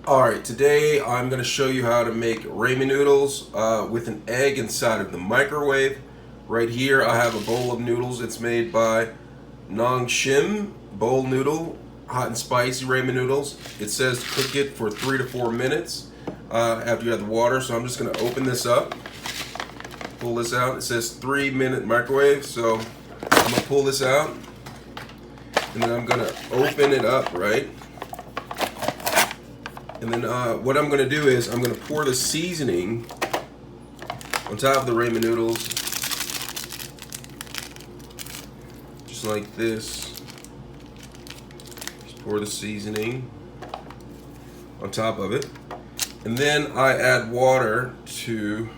Alright, today I'm going to show you how to make ramen noodles with an egg inside of the microwave. Right here I have a bowl of noodles. It's made by Nong Shim bowl noodle, hot and spicy ramen noodles. It says cook it for 3 to 4 minutes after you add the water. So I'm just going to open this up, pull this out. It says 3-minute microwave, so I'm going to pull this out and then I'm going to open it up, right? And then what I'm going to do is I'm going to pour the seasoning on top of the ramen noodles, just like this. Just pour the seasoning on top of it. And then I add water to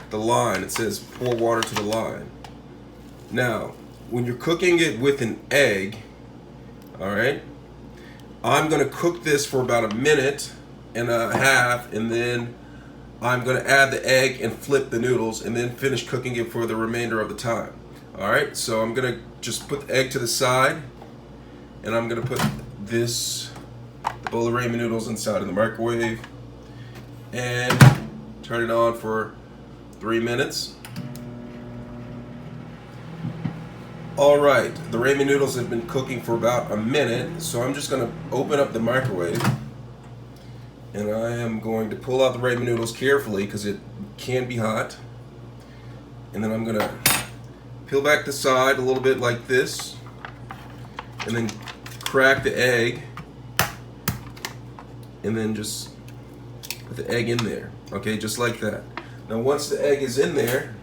the line. It says pour water to the line. Now, when you're cooking it with an egg, alright, I'm going to cook this for about 1.5 minutes, and then I'm going to add the egg and flip the noodles and then finish cooking it for the remainder of the time. Alright, so I'm going to just put the egg to the side, and I'm going to put this bowl of ramen noodles inside of the microwave and turn it on for 3 minutes. Alright, the ramen noodles have been cooking for about 1 minute, so I'm just going to open up the microwave and I am going to pull out the ramen noodles carefully because it can be hot. And then I'm going to peel back the side a little bit like this and then crack the egg and then just put the egg in there. Okay, just like that. Now once the egg is in there,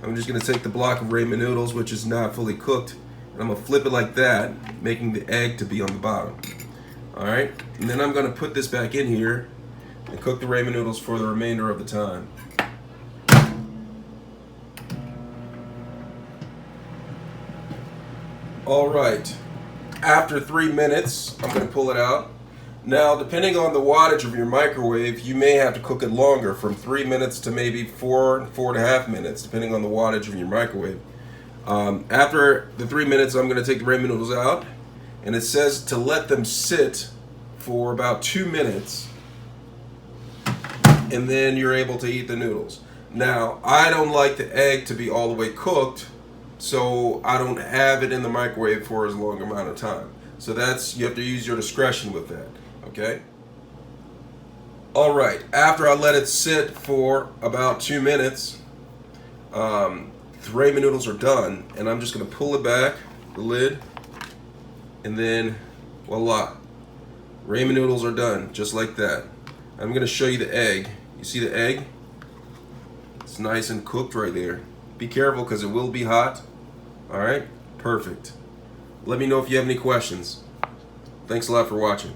I'm just going to take the block of ramen noodles, which is not fully cooked, and I'm going to flip it like that, making the egg to be on the bottom. Alright, and then I'm going to put this back in here and cook the ramen noodles for the remainder of the time. Alright, after 3 minutes, I'm going to pull it out. Now, depending on the wattage of your microwave, you may have to cook it longer, from 3 minutes to maybe 4.5 minutes, depending on the wattage of your microwave. After the 3 minutes, I'm going to take the ramen noodles out, and it says to let them sit for about 2 minutes, and then you're able to eat the noodles. Now, I don't like the egg to be all the way cooked, so I don't have it in the microwave for as long amount of time. So you have to use your discretion with that. Okay? Alright, after I let it sit for about 2 minutes, the ramen noodles are done, and I'm just going to pull it back, the lid, and then voila, ramen noodles are done, just like that. I'm going to show you the egg. You see the egg? It's nice and cooked right there. Be careful because it will be hot. Alright? Perfect. Let me know if you have any questions. Thanks a lot for watching.